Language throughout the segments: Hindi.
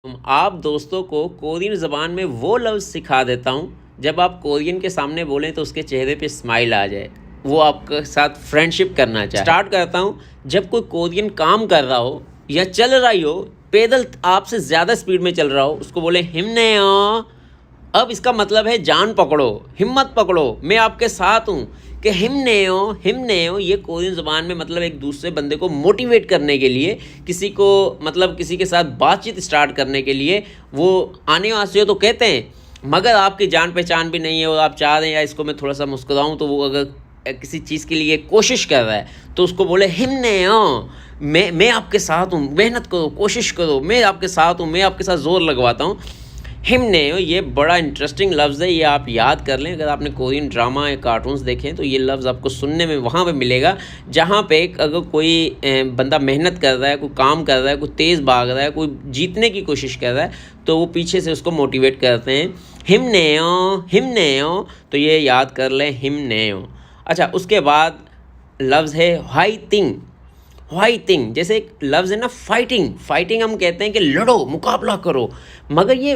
आप दोस्तों को कोरियन ज़बान में वो लफ्ज़ सिखा देता हूँ जब आप कोरियन के सामने बोलें तो उसके चेहरे पे स्माइल आ जाए, वो आपके साथ फ्रेंडशिप करना चाहे। स्टार्ट करता हूँ। जब कोई कोरियन काम कर रहा हो या चल रही हो, पैदल आपसे ज़्यादा स्पीड में चल रहा हो, उसको बोले हिमने। अब इसका मतलब है जान पकड़ो, हिम्मत पकड़ो, मैं आपके साथ हूँ। कि हिमने हो ये कोरियन ज़बान में मतलब एक दूसरे बंदे को मोटिवेट करने के लिए, किसी को मतलब किसी के साथ बातचीत स्टार्ट करने के लिए वो आने वाले हो तो कहते हैं, मगर आपकी जान पहचान भी नहीं है और आप चाह रहे हैं या इसको मैं थोड़ा सा मुस्कुराऊँ, तो वो अगर किसी चीज़ के लिए कोशिश कर रहा है तो उसको बोले हिमने। मैं आपके साथ हूँ, मेहनत करो, कोशिश करो, मैं आपके साथ हूँ, मैं आपके साथ ज़ोर लगवाता हूँ। हिमने ये बड़ा इंटरेस्टिंग लफ्ज़ है, ये आप याद कर लें। अगर आपने कोरियन ड्रामा या कार्टून्स देखें तो ये लफ्ज़ आपको सुनने में वहाँ पे मिलेगा जहाँ पे अगर कोई बंदा मेहनत कर रहा है, कोई काम कर रहा है, कोई तेज़ भाग रहा है, कोई जीतने की कोशिश कर रहा है, तो वो पीछे से उसको मोटिवेट करते हैं, हिमने। तो ये याद कर लें, हिमने। अच्छा, उसके बाद लफ्ज़ है फाइटिंग। जैसे एक लफ्ज़ है ना फाइटिंग हम कहते हैं कि लड़ो, मुकाबला करो, मगर ये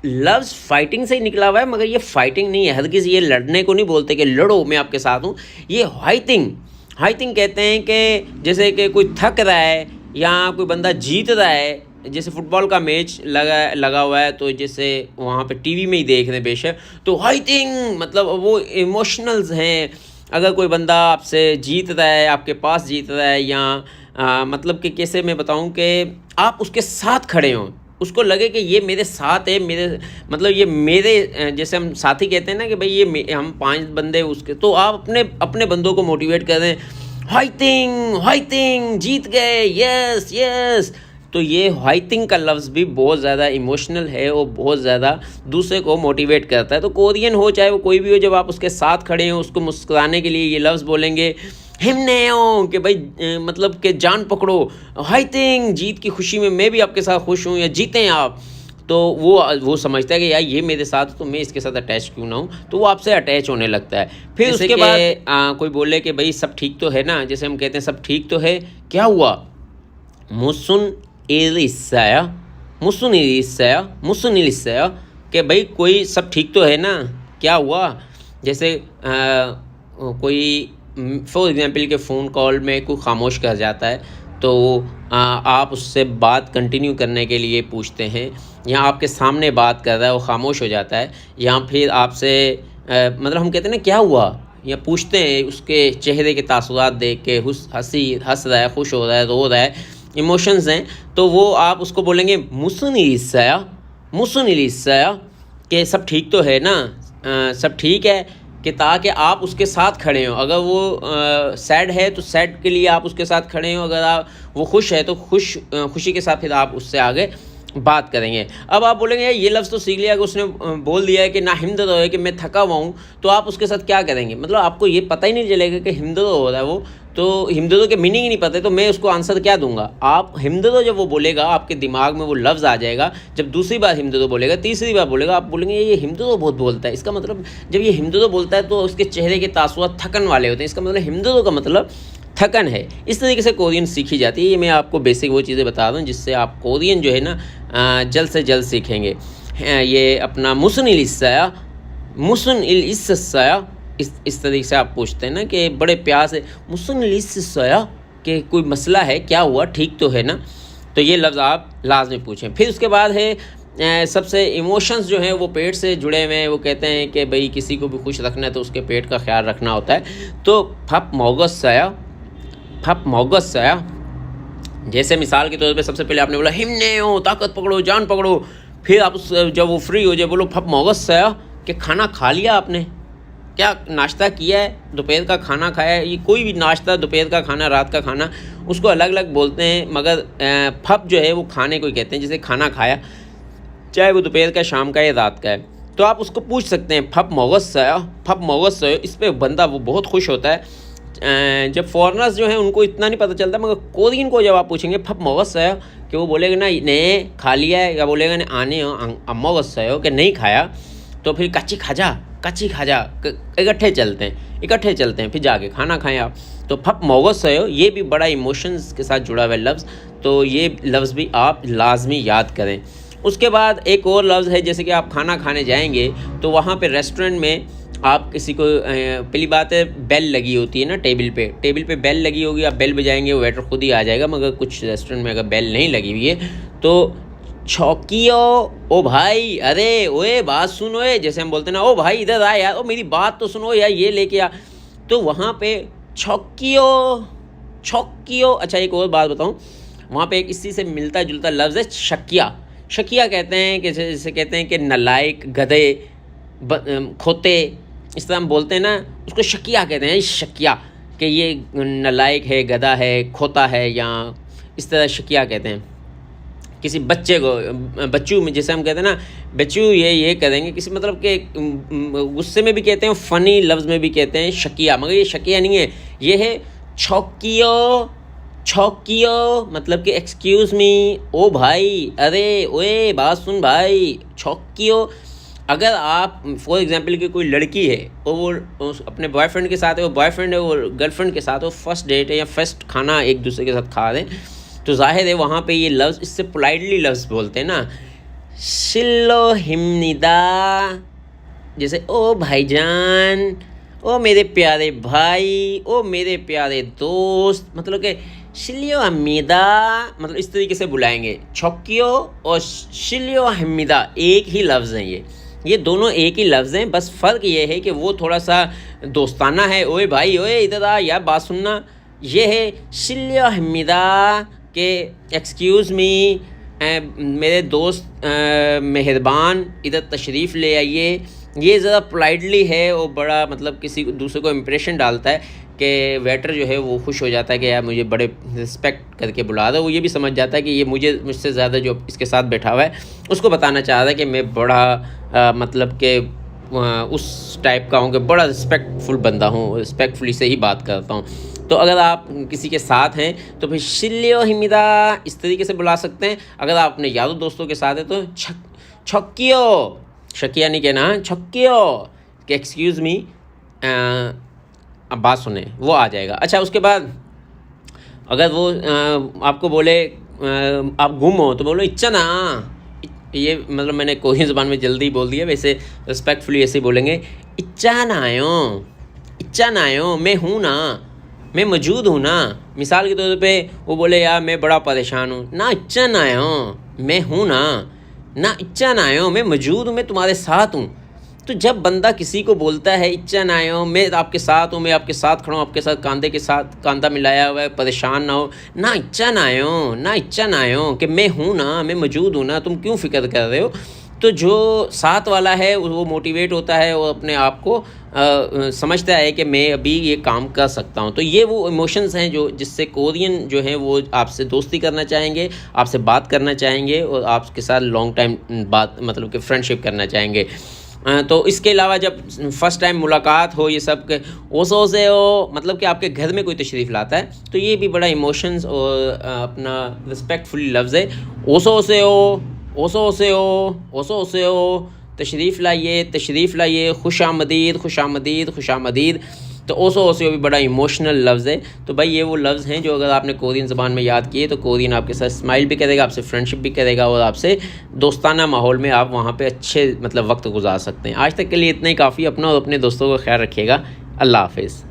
लफ्ज़ फाइटिंग से ही निकला हुआ है, मगर ये फाइटिंग नहीं है। हरगिज़ ये लड़ने को नहीं बोलते कि लड़ो मैं आपके साथ हूँ। ये हाइटिंग कहते हैं कि जैसे कि कोई थक रहा है या कोई बंदा जीत रहा है, जैसे फुटबॉल का मैच लगा हुआ है, तो जैसे वहाँ पे टीवी में ही देख रहे हैं बेशक, तो हाइटिंग मतलब वो इमोशनल्स हैं। अगर कोई बंदा आपसे जीत रहा है, आपके पास जीत रहा है, या मतलब कि कैसे मैं बताऊं कि आप उसके साथ खड़े हों, उसको लगे कि ये मेरे साथ है, मेरे मतलब ये मेरे जैसे हम साथी कहते हैं ना कि भाई ये हम 5 बंदे उसके, तो आप अपने बंदों को मोटिवेट कर दें, हाइटिंग जीत गए, यस। तो ये हाइटिंग का लफ्ज़ भी बहुत ज़्यादा इमोशनल है और बहुत ज़्यादा दूसरे को मोटिवेट करता है। तो कोरियन हो चाहे वो कोई भी हो, जब आप उसके साथ खड़े हो, उसको मुस्कुराने के लिए ये लफ्ज़ बोलेंगे हिमने कि भाई मतलब कि जान पकड़ो, हाइटिंग जीत की खुशी में मैं भी आपके साथ खुश हूँ, या जीतें आप, तो वो समझता है कि यार ये मेरे साथ, तो मैं इसके साथ अटैच क्यों ना हूँ, तो वो आपसे अटैच होने लगता है। फिर उसके बाद कोई बोले कि भाई सब ठीक तो है ना, जैसे हम कहते हैं सब ठीक तो है, क्या हुआ, मुसुन इलिसाया कि भाई कोई सब ठीक तो है ना, क्या हुआ। जैसे कोई फॉर एग्जांपल के फ़ोन कॉल में कोई खामोश कर जाता है, तो आप उससे बात कंटिन्यू करने के लिए पूछते हैं, या आपके सामने बात कर रहा है वो खामोश हो जाता है, या फिर आपसे मतलब हम कहते हैं ना क्या हुआ, या पूछते हैं उसके चेहरे के तासुरात देख के, हंस रहा है, खुश हो रहा है, रो रहा है, इमोशंस हैं, तो वो आप उसको बोलेंगे मुसुन इलिसाया कि सब ठीक तो है ना, सब ठीक है, कि ताकि आप उसके साथ खड़े हो। अगर वो सैड है तो सैड के लिए आप उसके साथ खड़े हो, अगर वो खुश है तो खुशी के साथ फिर आप उससे आगे बात करेंगे। अब आप बोलेंगे ये लफ्ज़ तो सीख लिया कि उसने बोल दिया है कि ना हिमदर्द हो, कि मैं थका हुआ हूँ, तो आप उसके साथ क्या करेंगे, मतलब आपको ये पता ही नहीं चलेगा कि हिमदर्द हो रहा है वो, तो हिमदर्द के मीनिंग ही नहीं पता है, तो मैं उसको आंसर क्या दूंगा। आप हिमदर्द जब वो बोलेगा, आपके दिमाग में वो लफ्ज़ आ जाएगा, जब दूसरी बार हिमदर्द बोलेगा, तीसरी बार बोलेगा, आप बोलेंगे ये हिमदर्द बहुत बोलता है, इसका मतलब जब ये हिमदर्द बोलता है तो उसके चेहरे के तासुरात थकन वाले होते हैं, इसका मतलब हिमदर्द का मतलब थकन है। इस तरीके से कोरियन सीखी जाती है। ये मैं आपको बेसिक वो चीज़ें बता रहा हूँ जिससे आप कोरियन जो है ना जल्द से जल्द सीखेंगे। ये अपना मुसुन इलिसाया इस तरीके से आप पूछते हैं ना कि बड़े प्यार से मुसुन इलिसाया कि कोई मसला है, क्या हुआ, ठीक तो है ना, तो ये लफ्ज़ आप लाजमी पूछें। फिर उसके बाद है सबसे इमोशंस जो हैं वो पेट से जुड़े हुए हैं। वो कहते हैं कि भाई किसी को भी खुश रखना है तो उसके पेट का ख्याल रखना होता है। तो फप मोगस साया, जैसे मिसाल के तौर पे सबसे पहले आपने बोला हिमने हो, ताकत पकड़ो, जान पकड़ो, फिर आप जब वो फ्री हो जाए बोलो फप मोगस साया कि खाना खा लिया आपने, क्या नाश्ता किया है, दोपहर का खाना खाया है। ये कोई भी नाश्ता, दोपहर का खाना, रात का खाना, उसको अलग अलग बोलते हैं, मगर फप जो है वो खाने को ही कहते हैं। जैसे खाना खाया, चाहे वो दोपहर का, शाम का या रात का है, तो आप उसको पूछ सकते हैं फप मोगस साया। इस पर बंदा वो बहुत खुश होता है। जब फॉरेनर्स जो हैं उनको इतना नहीं पता चलता, मगर कोरियन को जब आप पूछेंगे फप मोगस साया कि वो बोलेगा ना ने खा लिया है, या बोलेगा ना आने मोगस साया कि नहीं खाया, तो फिर कच्ची खाजा इकट्ठे चलते हैं फिर जाके खाना खाएं आप। तो फप मोगस साया ये भी बड़ा इमोशंस के साथ जुड़ा हुआ है लफ्ज़, तो ये लफ्ज़ भी आप लाजमी याद करें। उसके बाद एक और लफ्ज़ है, जैसे कि आप खाना खाने जाएंगे तो वहाँ पे रेस्टोरेंट में आप किसी को पहली बात है बेल लगी होती है ना, टेबल पे बेल लगी होगी, आप बेल बजाएंगे वेटर खुद ही आ जाएगा। मगर कुछ रेस्टोरेंट में अगर बेल नहीं लगी हुई है तो छौकियो, ओ भाई, अरे ओए बात सुनो, जैसे हम बोलते हैं ना, ओ भाई इधर आ यार, ओ मेरी बात तो सुनो यार, ये लेके आ। तो वहाँ पे छौकियो। अच्छा एक और बात बताऊँ, वहाँ पे एक इसी से मिलता जुलता लफ्ज़ है शकिया कहते हैं, कि जैसे कहते हैं कि नलायक, गधे, खोते, इस तरह हम बोलते हैं ना, उसको शकिया कहते हैं। शकिया कि ये नलायक है, गधा है, खोता है, या इस तरह शकिया कहते हैं किसी बच्चे को। बच्चू में जैसे हम कहते हैं ना, बच्चू ये करेंगे किसी, मतलब कि गुस्से में भी कहते हैं, फ़नी लफ्ज़ में भी कहते हैं शकिया, मगर ये शकिया नहीं है, ये है छौकियो, मतलब कि एक्सक्यूज़ मी, ओ भाई, अरे ओए बात सुन भाई, छौकियो। अगर आप फॉर एग्जांपल कि कोई लड़की है और वो अपने बॉयफ्रेंड के साथ है, वो बॉयफ्रेंड है और गर्लफ्रेंड के साथ, वो फर्स्ट डेट है या फर्स्ट खाना एक दूसरे के साथ खा रहे हैं, तो जाहिर है वहाँ पे ये लफ्ज़, इससे पोलाइटली लफ्ज़ बोलते हैं ना, शिल्लो हिमनिदा, जैसे ओ भाईजान, ओ मेरे प्यारे भाई, ओ मेरे प्यारे दोस्त, मतलब कि शिलियो हमीदा, मतलब इस तरीके से बुलाएंगे। छौकियो और शिलियो हमीदा एक ही लफ्ज़ हैं, ये दोनों एक ही लफ्ज़ हैं, बस फ़र्क ये है कि वो थोड़ा सा दोस्ताना है, ओए भाई, ओए इधर आ यार बात सुनना। ये है शिलियो हमीदा के एक्सक्यूज़ मी, मेरे दोस्त मेहरबान, इधर तशरीफ़ ले आइए। ये ज़रा पोलाइटली है और बड़ा मतलब किसी दूसरे को इम्प्रेशन डालता है कि वेटर जो है वो खुश हो जाता है कि यार मुझे बड़े रिस्पेक्ट करके बुला दो। वो ये भी समझ जाता है कि ये मुझसे ज़्यादा जो इसके साथ बैठा हुआ है उसको बताना चाह रहा है कि मैं बड़ा मतलब कि उस टाइप का हूँ कि बड़ा रिस्पेक्टफुल बंदा हूँ, रिस्पेक्टफुली से ही बात करता हूँ। तो अगर आप किसी के साथ हैं तो फिर शिल्यो हिमिदा इस तरीके से बुला सकते हैं। अगर आप अपने यारों दोस्तों के साथ हैं तो छक्कियो, शकिया नहीं कहना, छक्कियो कि एक्सक्यूज़ मी, अब बात सुने, वो आ जाएगा। अच्छा उसके बाद अगर वो आपको बोले आप गुम हो तो बोलो इच्छा ना, ये मतलब मैंने कोरियन ज़बान में जल्दी बोल दिया, वैसे रिस्पेक्टफुली ऐसे ही बोलेंगे, इच्छा ना आयो, मैं हूँ ना, मैं मौजूद हूँ ना। मिसाल के तौर पे वो बोले यार मैं बड़ा परेशान हूँ, ना इच्छा ना आयो, मैं हूँ ना इच्छा ना आयो, मैं मौजूद हूँ, मैं तुम्हारे साथ हूँ। तो जब बंदा किसी को बोलता है इच्छा ना आयो, मैं आपके साथ हूँ, मैं आपके साथ खड़ा हूँ, आपके साथ कंधे के साथ कंधा मिलाया हुआ है, परेशान ना हो, ना इच्छा ना आयो कि मैं हूँ ना, मैं मौजूद हूँ ना, तुम क्यों फ़िक्र कर रहे हो। तो जो साथ वाला है वो मोटिवेट होता है और अपने आप को समझता है कि मैं अभी ये काम कर सकता हूँ। तो ये वो इमोशंस हैं जो जिससे कोरियन जो हैं वो आपसे दोस्ती करना चाहेंगे, आपसे बात करना चाहेंगे और आपके साथ लॉन्ग टाइम बात मतलब कि फ्रेंडशिप करना चाहेंगे। तो इसके अलावा जब फ़र्स्ट टाइम मुलाकात हो, ये सब के ओसो से हो, मतलब कि आपके घर में कोई तशरीफ़ लाता है, तो ये भी बड़ा इमोशंस और अपना रिस्पेक्टफुल लफ्ज़ है। ओसो से हो, तशरीफ़ लाइए, खुश आमदीद। तो ओसो भी बड़ा इमोशनल लफ्ज़ है। तो भाई ये वो लफ्ज़ हैं जो अगर आपने कोरियन ज़बान में याद किए तो कोरियन आपके साथ स्माइल भी करेगा, आपसे फ्रेंडशिप भी करेगा और आपसे दोस्ताना माहौल में आप वहाँ पे अच्छे मतलब वक्त गुजार सकते हैं। आज तक के लिए इतना ही काफ़ी। अपना और अपने दोस्तों का ख्याल रखिएगा। अल्लाह हाफ़िज़।